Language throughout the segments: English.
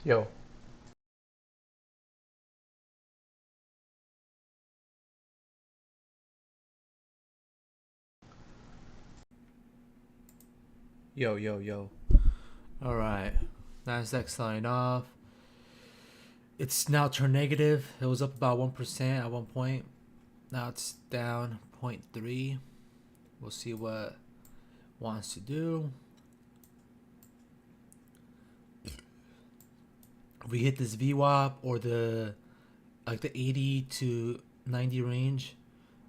Yo, Yo, yo, yo. All right. Nasdaq selling off. It's now turned negative. It was up about 1% at one point. Now it's down zero point 0.3. We'll see what it wants to do. If we hit this VWAP or the 80 to 90 range,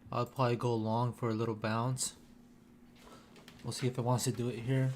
I'll probably go long for a little bounce. We'll see if it wants to do it here.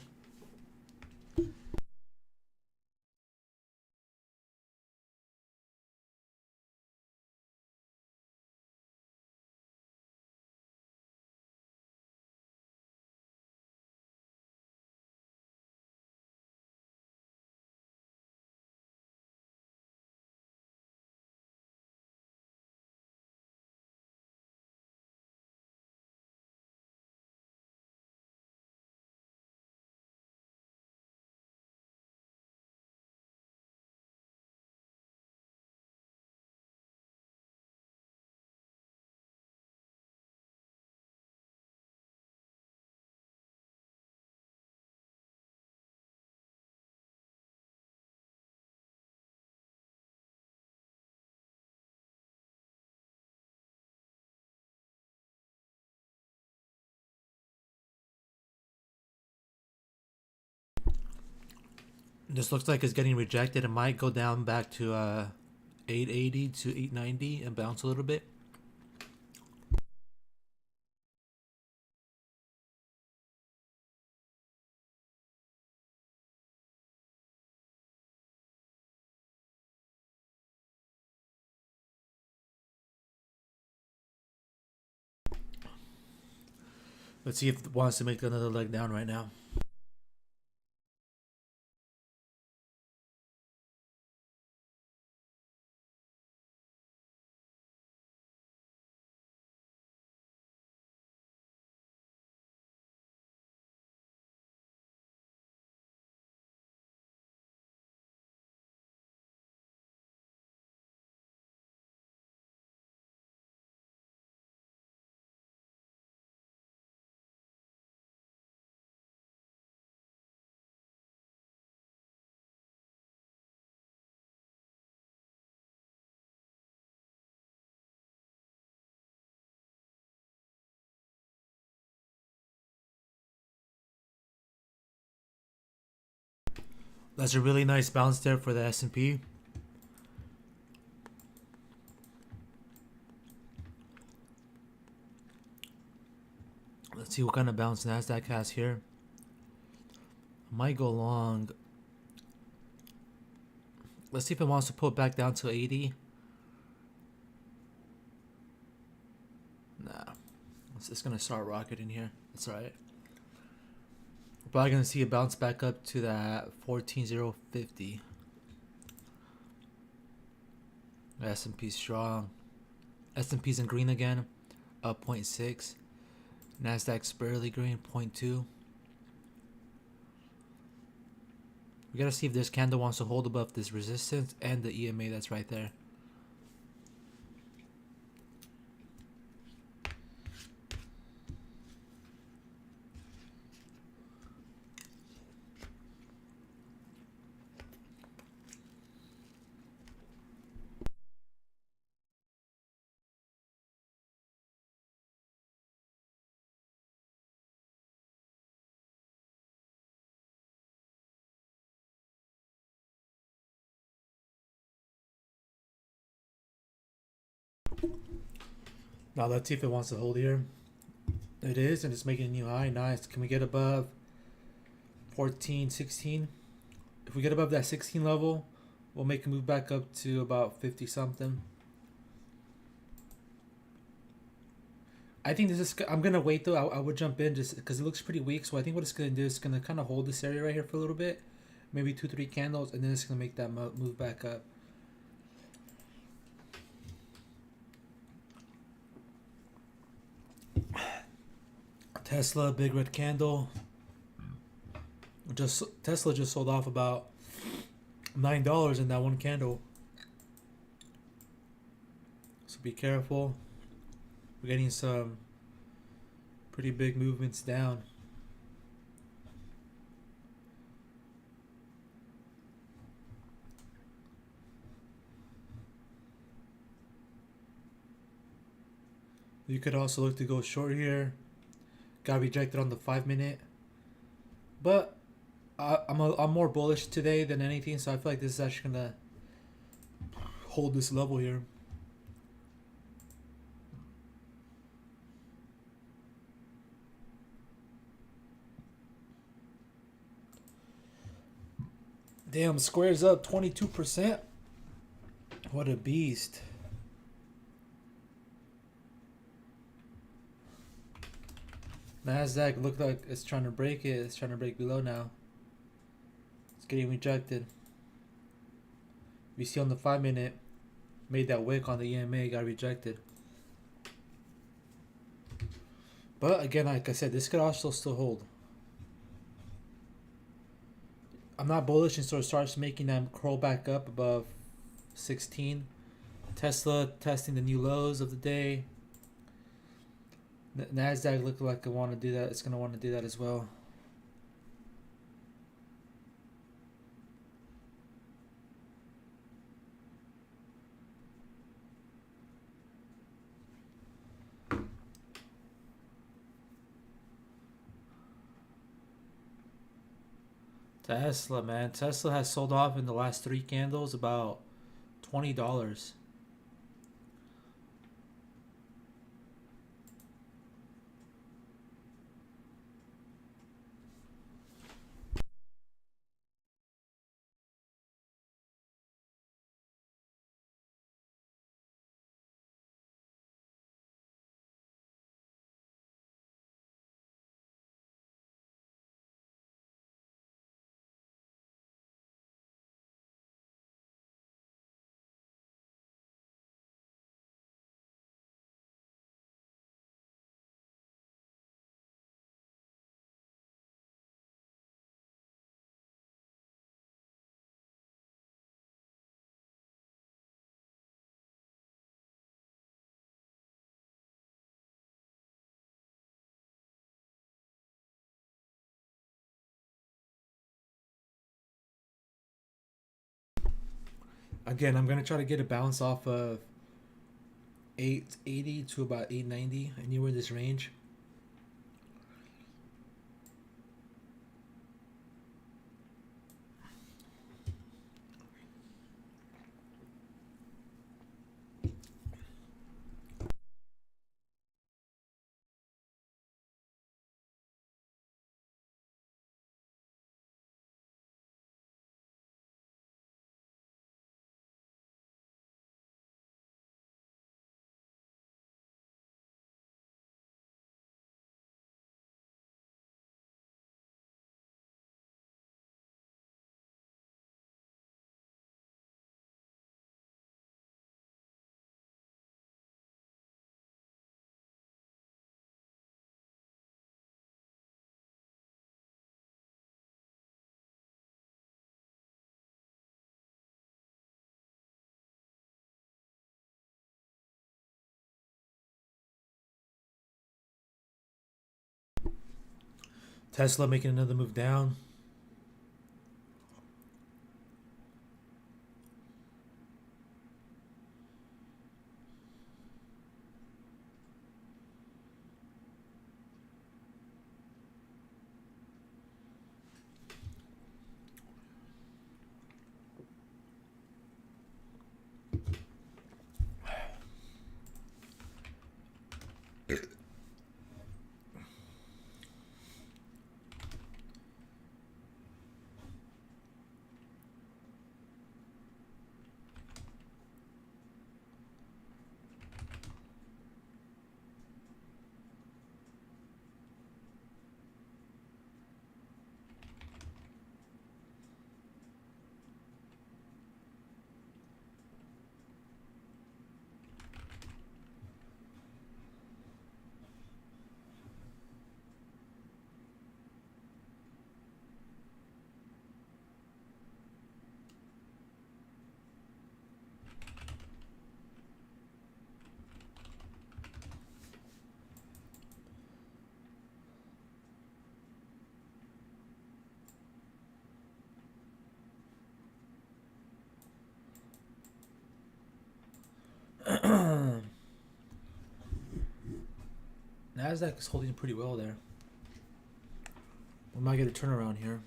This looks like it's getting rejected. It might go down back to 880 to 890 and bounce a little bit. Let's see if it wants to make another leg down right now. That's a really nice bounce there for the S&P. Let's see what kind of bounce Nasdaq has here. Might go long. Let's see if it wants to pull it back down to 80. Nah, it's just gonna start rocketing here. That's alright. We're probably gonna see a bounce back up to that 14,050. S&P's strong. S&P's in green again, up 0.6. Nasdaq's barely green, 0.2. We gotta see if this candle wants to hold above this resistance and the EMA that's right there. Now let's see if it wants to hold here. It is, and it's making a new high. Nice. Can we get above 14, 16? If we get above that 16 level, we'll make a move back up to about 50 something. I think this is. I'm gonna wait though. I would jump in just because it looks pretty weak. So I think what it's gonna do is gonna kind of hold this area right here for a little bit, maybe 2, 3 candles, and then it's gonna make that move back up. Tesla, big red candle. Just Tesla just sold off about $9 in that one candle. So be careful. We're getting some pretty big movements down. You could also look to go short here. Got rejected on the 5 minute. But I'm more bullish today than anything, so I feel like this is actually gonna hold this level here. Damn, Square's up 22%. What a beast. Nasdaq looked like it's trying to break it. It's trying to break below now. It's getting rejected. We see on the 5 minute, made that wick on the EMA, got rejected. But again, like I said, this could also still hold. I'm not bullish until it starts making them curl back up above 16. Tesla testing the new lows of the day. Nasdaq looked like it want to do that. It's gonna want to do that as well. Tesla, man. Tesla has sold off in the last 3 candles about $20. Again, I'm gonna try to get a bounce off of 880 to about 890, anywhere in this range. Tesla making another move down. Nasdaq is holding pretty well there. We might get a turnaround here.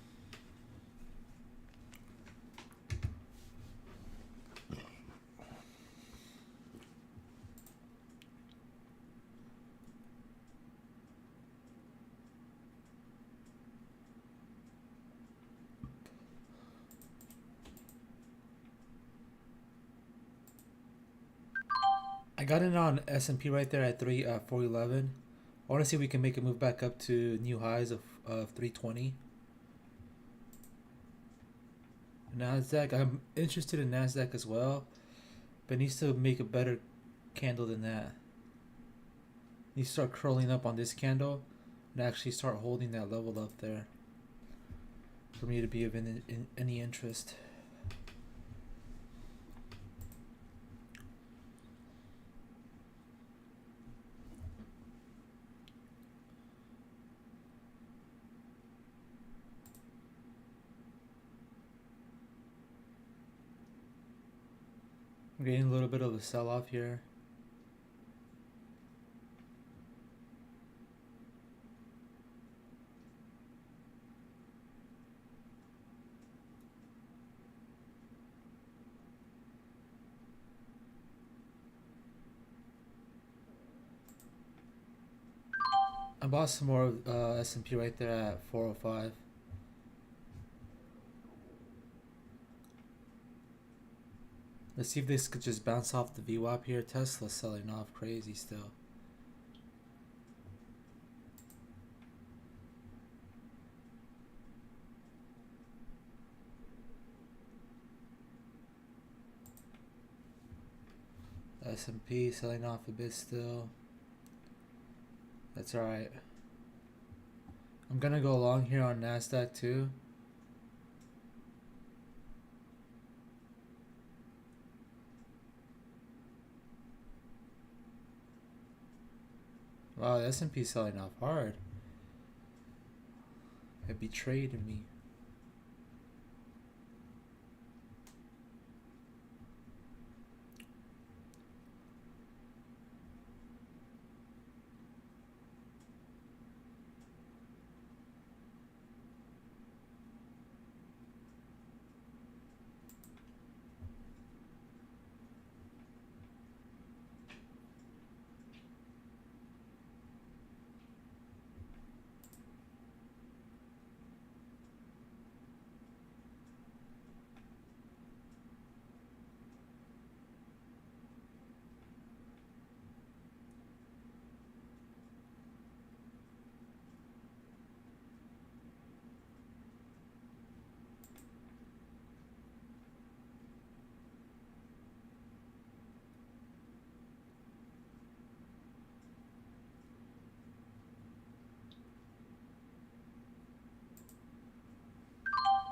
I got in on S&P right there at 411. I want to see if we can make it move back up to new highs of 320. Nasdaq, I'm interested in Nasdaq as well, but it needs to make a better candle than that. It needs to start curling up on this candle and actually start holding that level up there for me to be of any interest. I'm getting a little bit of a sell-off here. I bought some more S&P right there at 405. Let's see if this could just bounce off the VWAP here. Tesla's selling off crazy still. S&P selling off a bit still. That's alright. I'm gonna go long here on Nasdaq too. Wow, the S&P selling off hard. It betrayed me.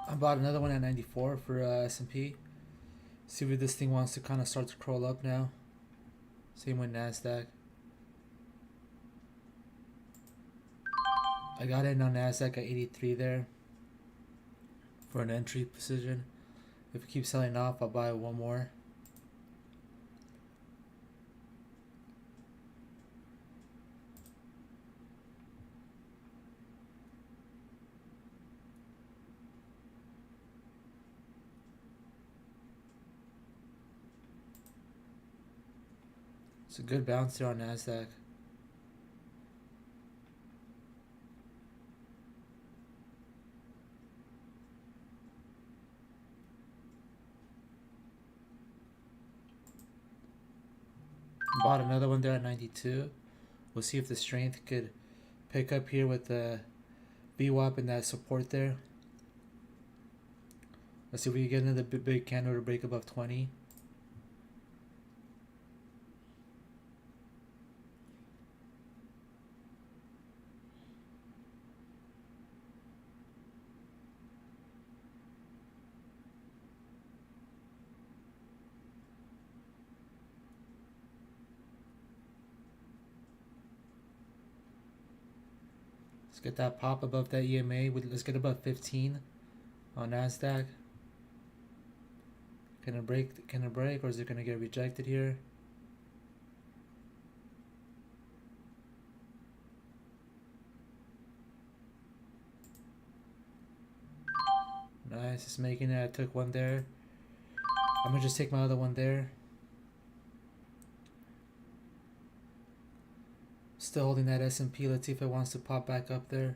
I bought another one at 94 for S&P. See if this thing wants to kind of start to crawl up now. Same with Nasdaq. I got in on Nasdaq at 83 there for an entry position. If it keeps selling off, I'll buy one more. It's a good bounce there on Nasdaq. Bought another one there at 92. We'll see if the strength could pick up here with the VWAP and that support there. Let's see if we can get another big candle to break above 20. Let's get that pop above that EMA. Let's get above 15 on Nasdaq. Can it break? Can it break, or is it gonna get rejected here? Nice, it's making it. I took one there. I'm gonna just take my other one there. Still holding that S&P. Let's see if it wants to pop back up there.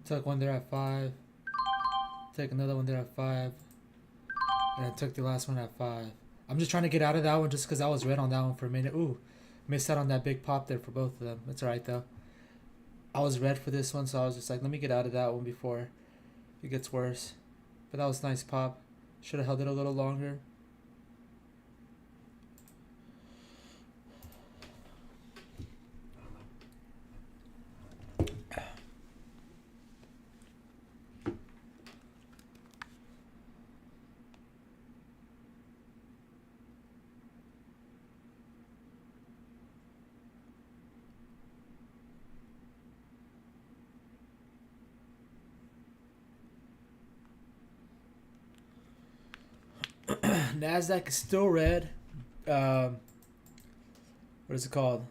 Took one there at 5. Take another one there at 5. And I took the last one at 5. I'm just trying to get out of that one just because I was red on that one for a minute. Ooh, missed out on that big pop there for both of them. It's alright though. I was red for this one, so I was just like, let me get out of that one before it gets worse. But that was a nice pop. Should have held it a little longer. Nasdaq is still red. What is it called?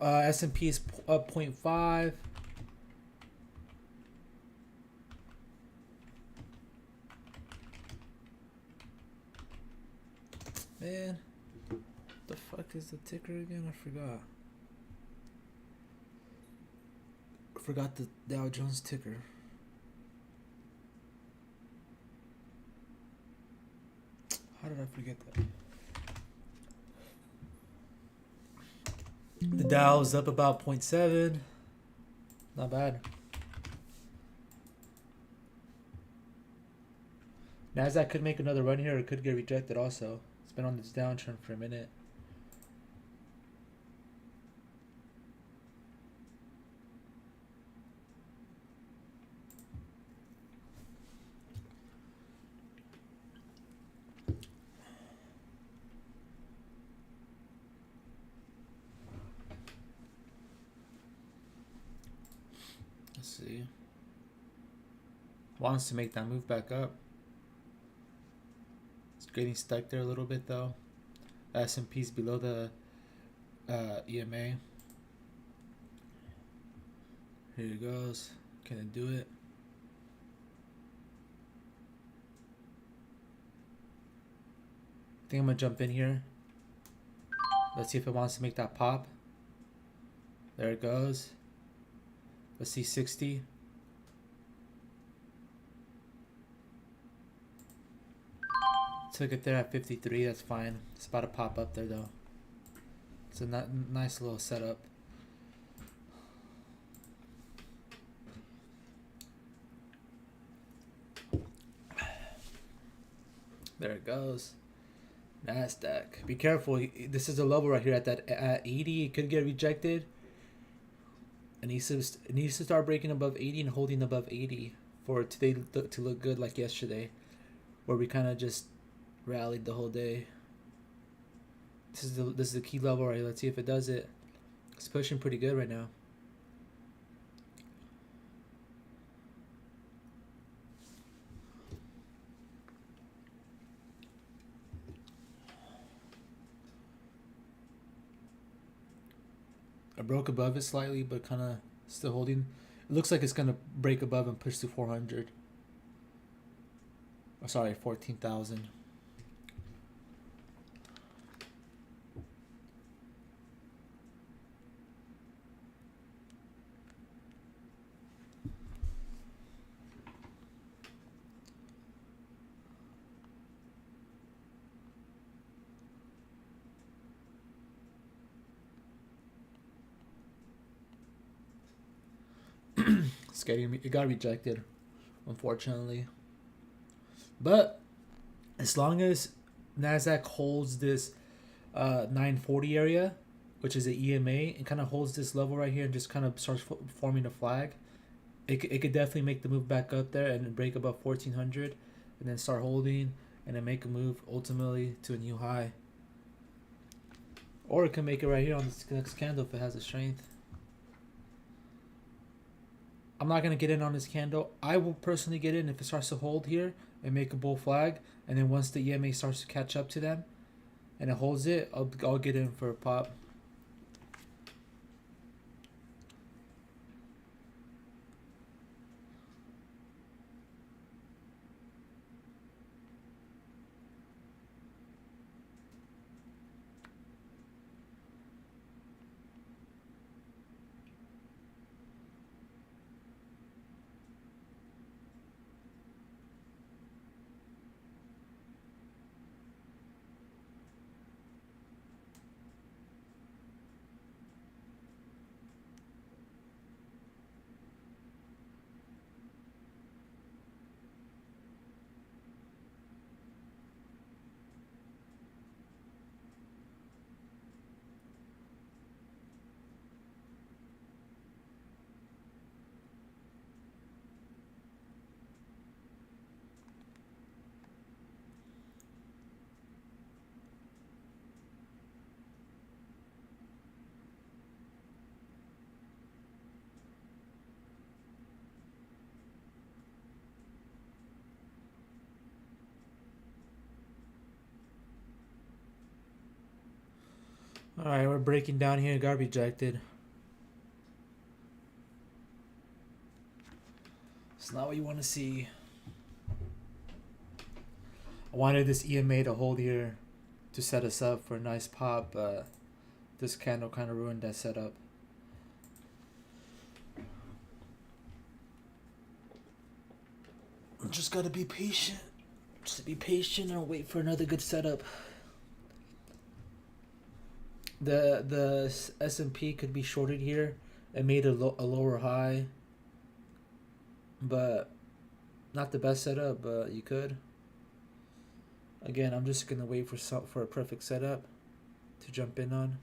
S&P is up 0.5. Man, the fuck is the ticker again? I forgot the Dow Jones ticker. How did I forget that? The Dow is up about 0.7. Not bad. Nasdaq could make another run here or it could get rejected also. It's been on this downtrend for a minute. Let's see. Wants to make that move back up. It's getting stuck there a little bit though. S&P's below the EMA. Here it goes. Can it do it? I think I'm gonna jump in here. Let's see if it wants to make that pop. There it goes. Let's see 60. Took it there at 53. That's fine. It's about to pop up there though. It's a nice little setup. There it goes. Nasdaq. Be careful. This is a level right here at that at 80. It could get rejected. It needs to start breaking above 80 and holding above 80 for today to look good like yesterday, where we kind of just rallied the whole day. This is the key level right here. Let's see if it does it. It's pushing pretty good right now. I broke above it slightly, but kind of still holding. It looks like it's going to break above and push to 400. Oh, sorry, 14,000. It got rejected, unfortunately. But as long as Nasdaq holds this 940 area, which is the EMA, and kind of holds this level right here and just kind of starts forming a flag, it could definitely make the move back up there and break above 1400, and then start holding and then make a move ultimately to a new high. Or it can make it right here on this next candle if it has the strength. I'm not gonna get in on this candle. I will personally get in if it starts to hold here and make a bull flag, and then once the EMA starts to catch up to them, and it holds it, I'll get in for a pop. All right, we're breaking down here. Got rejected. It's not what you want to see. I wanted this EMA to hold here to set us up for a nice pop, but this candle kind of ruined that setup. Just gotta be patient. Just be patient and wait for another good setup. The S&P could be shorted here. It made a lower high, but not the best setup. But you could. Again, I'm just gonna wait for a perfect setup to jump in on.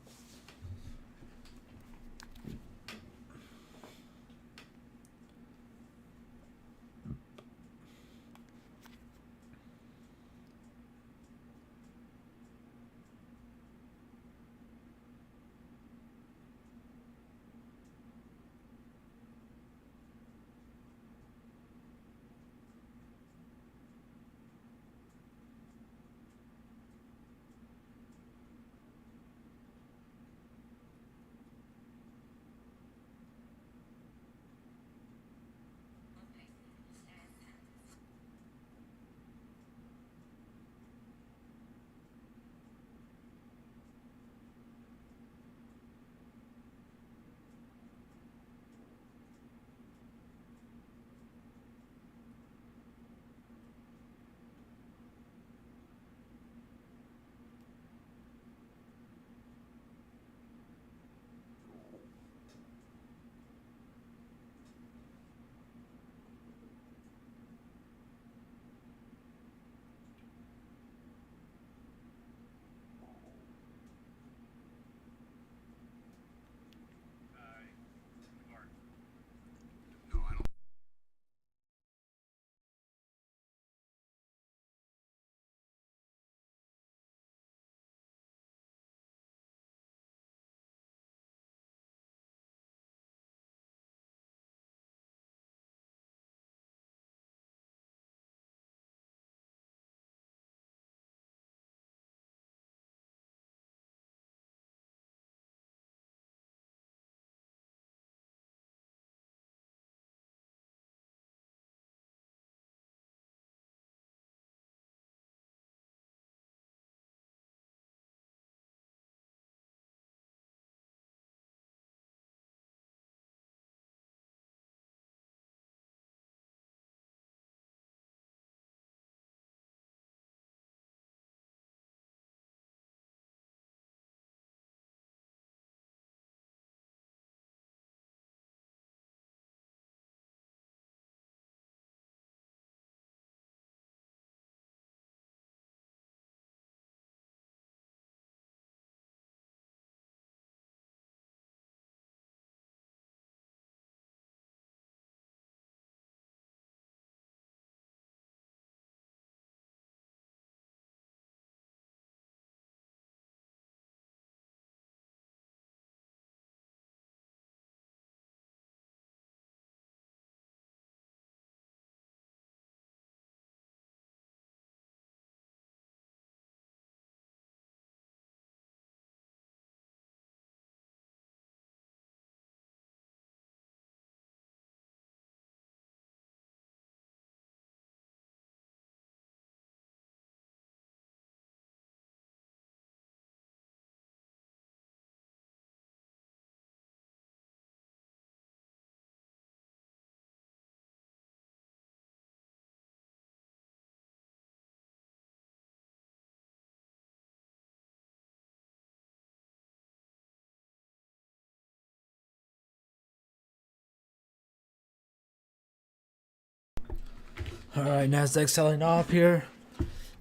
All right, Nasdaq selling off here.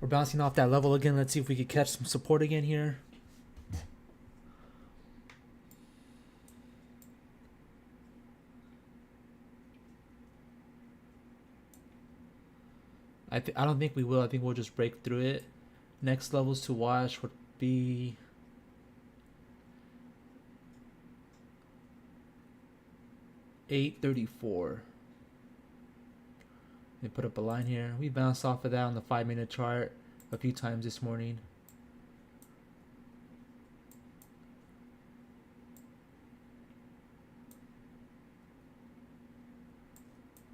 We're bouncing off that level again. Let's see if we can catch some support again here. I don't think we will. I think we'll just break through it. Next levels to watch would be $8.34. They put up a line here. We bounced off of that on the 5-minute chart a few times this morning.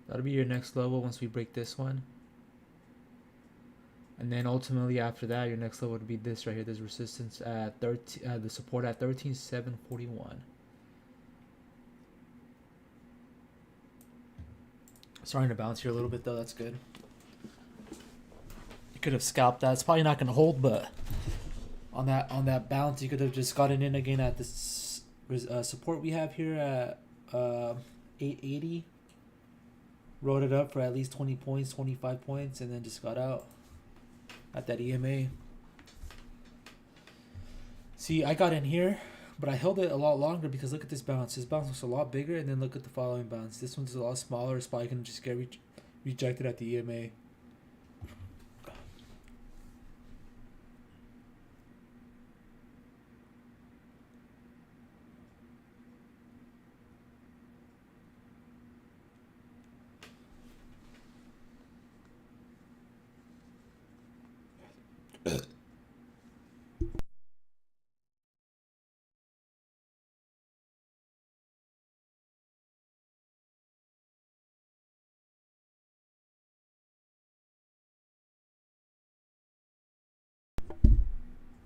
That'll be your next level once we break this one. And then ultimately after that, your next level would be this right here. There's resistance at 13, the support at 13,741. Starting to bounce here a little bit though. That's good. You could have scalped that. It's probably not going to hold, but on that bounce, you could have just gotten in again at this support we have here at 880. Rode it up for at least 20 points, 25 points, and then just got out at that EMA. See, I got in here, but I held it a lot longer because look at this bounce. This bounce looks a lot bigger, and then look at the following bounce. This one's a lot smaller. It's probably going to just get rejected at the EMA.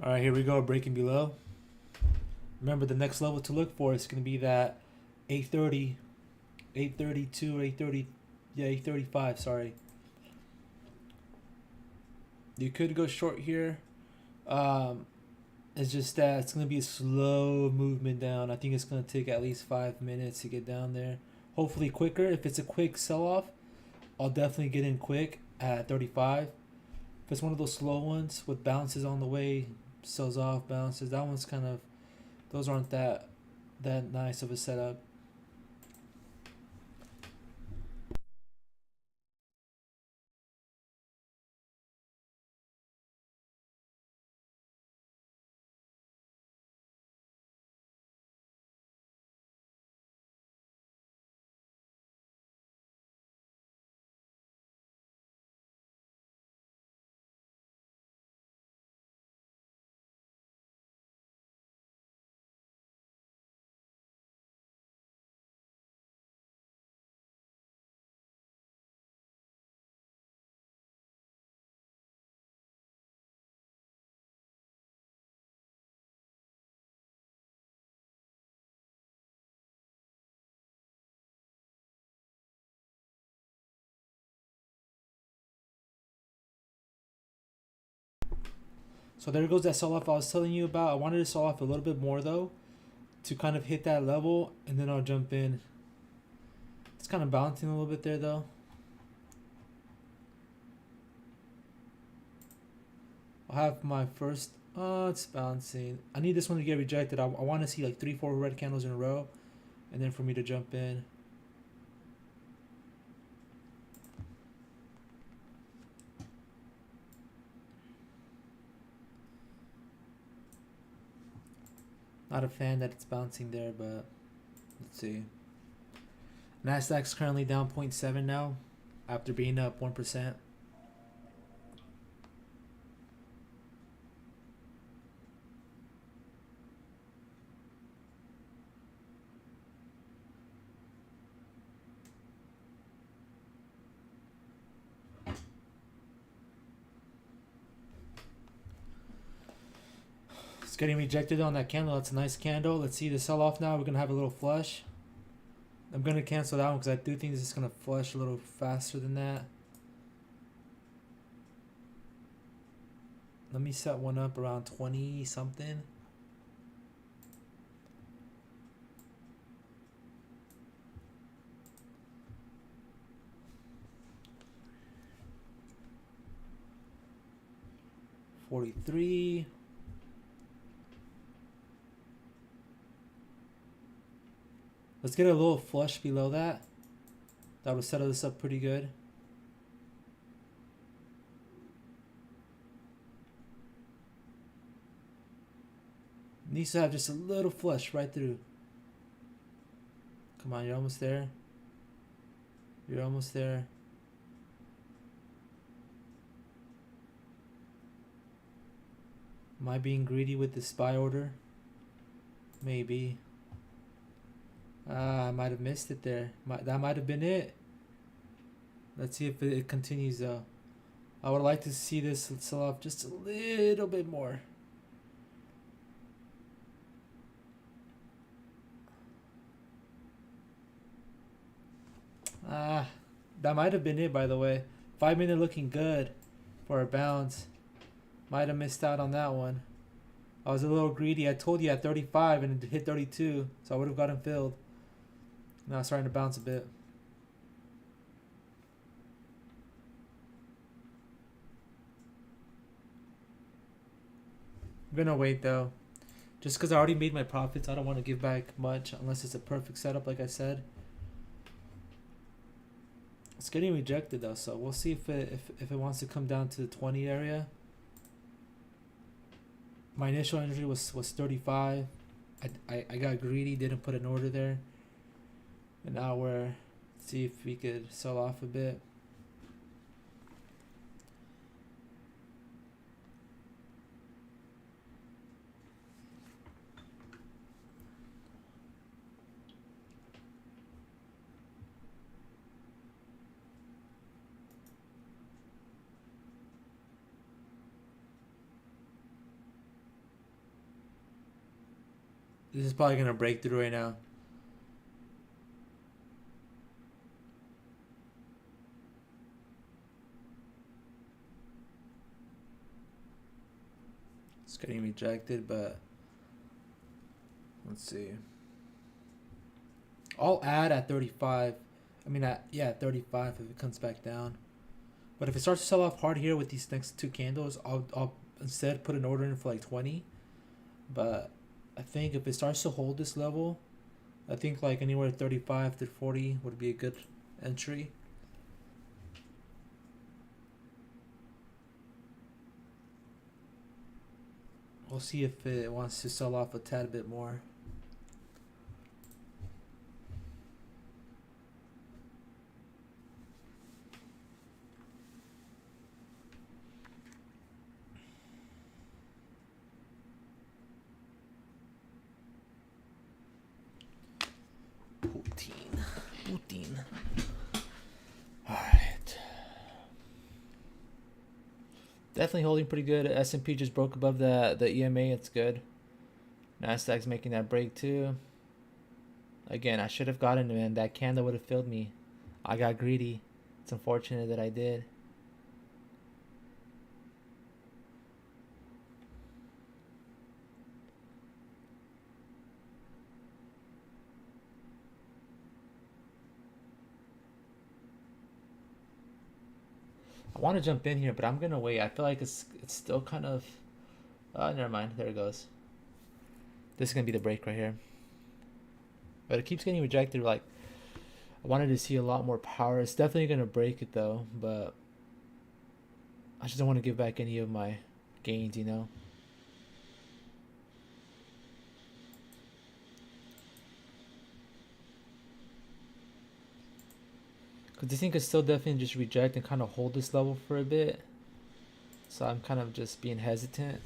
All right, here we go, breaking below. Remember, the next level to look for is going to be that 830, 832, 830, yeah, 835, sorry. You could go short here. It's just that it's going to be a slow movement down. I think it's going to take at least 5 minutes to get down there. Hopefully quicker. If it's a quick sell-off, I'll definitely get in quick at 35. If it's one of those slow ones with bounces on the way, sells off, bounces, that one's kind of, those aren't that nice of a setup. So there goes that sell off I was telling you about. I wanted to sell off a little bit more though, to kind of hit that level, and then I'll jump in. It's kind of bouncing a little bit there though. I'll have my first, oh, it's bouncing. I need this one to get rejected. I want to see like 3-4 red candles in a row, and then for me to jump in. Not a fan that it's bouncing there, but let's see. Nasdaq's currently down 0.7 now, after being up 1%. It's getting rejected on that candle. That's a nice candle. Let's see the sell off now. We're gonna have a little flush. I'm gonna cancel that one because I do think this is gonna flush a little faster than that. Let me set one up around 20 something. 43. Let's get a little flush below that. That would settle this up pretty good. Needs to have just a little flush right through. Come on, you're almost there. You're almost there. Am I being greedy with the SPY order? Maybe. I might have missed it there. That might have been it. Let's see if it continues though. I would like to see this sell off just a little bit more. That might have been it, by the way. 5 minute looking good for a bounce. Might have missed out on that one. I was a little greedy. I told you at 35 and it hit 32, so I would have gotten filled. Now it's starting to bounce a bit. I'm gonna wait though. Just because I already made my profits, I don't want to give back much unless it's a perfect setup, like I said. It's getting rejected though, so we'll see if it wants to come down to the 20 area. My initial entry was 35. I got greedy, didn't put an order there. And now we're see if we could sell off a bit. This is probably gonna break through right now. It's getting rejected, but let's see. I'll add at 35. I mean, at 35 if it comes back down. But if it starts to sell off hard here with these next two candles, I'll instead put an order in for like 20. But I think if it starts to hold this level, I think like anywhere 35 to 40 would be a good entry. We'll see if it wants to sell off a tad bit more. Putin. Alright. Definitely holding pretty good. S&P just broke above the EMA. It's good. Nasdaq's making that break too. Again, I should have gotten it, man. That candle would have filled me. I got greedy. It's unfortunate that I did. I want to jump in here, but I'm gonna wait. I feel like it's still kind of. Never mind. There it goes. This is gonna be the break right here. But it keeps getting rejected. Like, I wanted to see a lot more power. It's definitely gonna break it though, but I just don't want to give back any of my gains, you know. Because this thing could still definitely just reject and kind of hold this level for a bit. So I'm kind of just being hesitant.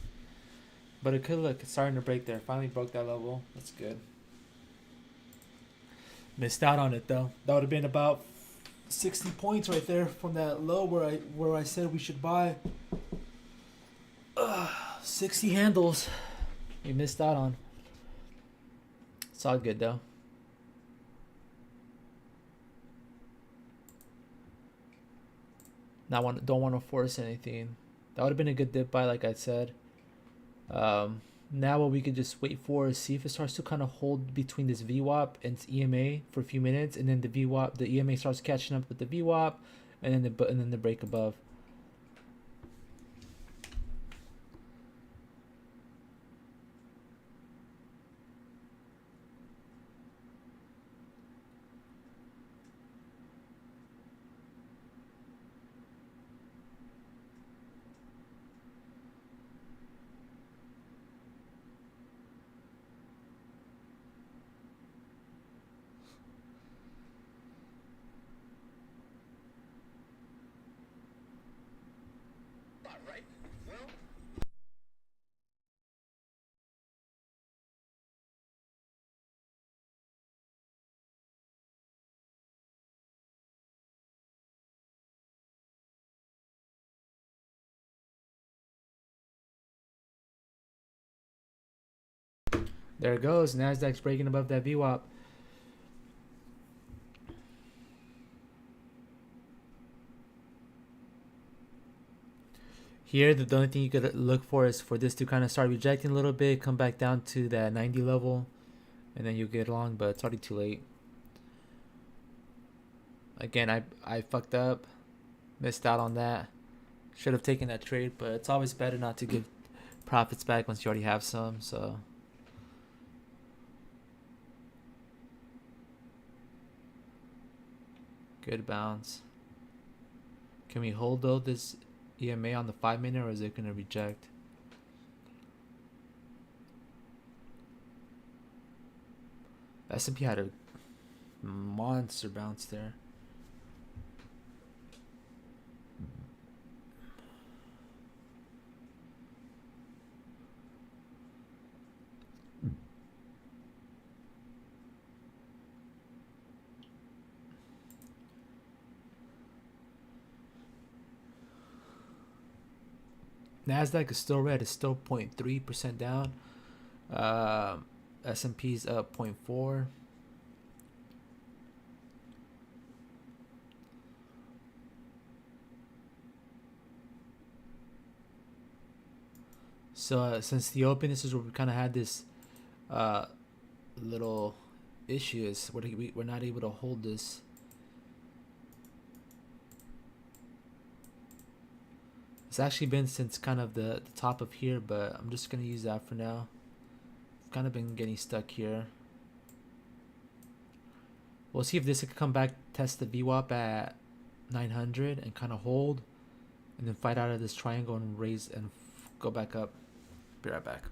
But it could look, it's starting to break there. Finally broke that level. That's good. Missed out on it though. That would have been about 60 points right there from that low where I said we should buy. 60 handles. We missed out on. It's all good though. Don't want to force anything. That would have been a good dip buy, like I said. Now what we could just wait for is see if it starts to kind of hold between this VWAP and its EMA for a few minutes, and then the EMA starts catching up with the VWAP, and then the break above. There it goes. Nasdaq's breaking above that VWAP. Here, the only thing you could look for is for this to kind of start rejecting a little bit, come back down to that 90 level, and then you get along, but it's already too late. Again, I fucked up, missed out on that. Should have taken that trade, but it's always better not to give profits back once you already have some, so. Good bounce. Can we hold though this EMA on the 5-minute, or is it going to reject? S&P had a monster bounce there. Nasdaq is still red. It's still 0.3% down. S&P's up 0.4. So since the open, this is where we kind of had this little issue. Is we're not able to hold this. It's actually been since kind of the top of here, but I'm just going to use that for now. I've kind of been getting stuck here. We'll see if this could come back, test the VWAP at 900 and kind of hold, and then fight out of this triangle and raise and go back up. Be right back.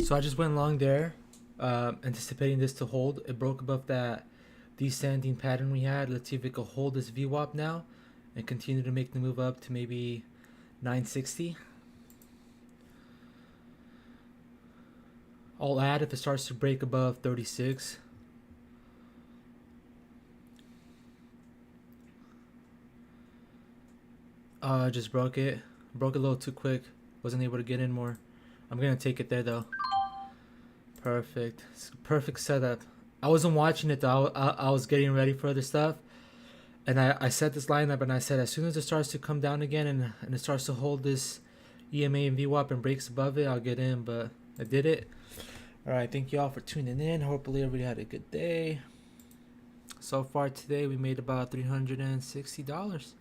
So I just went long there, anticipating this to hold. It broke above that descending pattern we had. Let's see if it can hold this VWAP now and continue to make the move up to maybe 960. I'll add if it starts to break above 36. Just broke it. Broke it a little too quick. Wasn't able to get in more. I'm gonna take it there though. Perfect. Perfect setup. I wasn't watching it though. I was getting ready for other stuff. And I set this lineup and I said as soon as it starts to come down again and it starts to hold this EMA and VWAP and breaks above it, I'll get in. But I did it. Alright, thank you all for tuning in. Hopefully everybody had a good day. So far today we made about $360.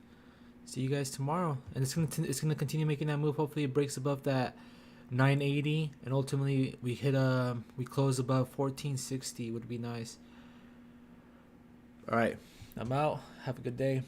See you guys tomorrow. And it's gonna continue making that move. Hopefully it breaks above that 980 and ultimately we close above 1460 would be nice. Alright, I'm out. Have a good day.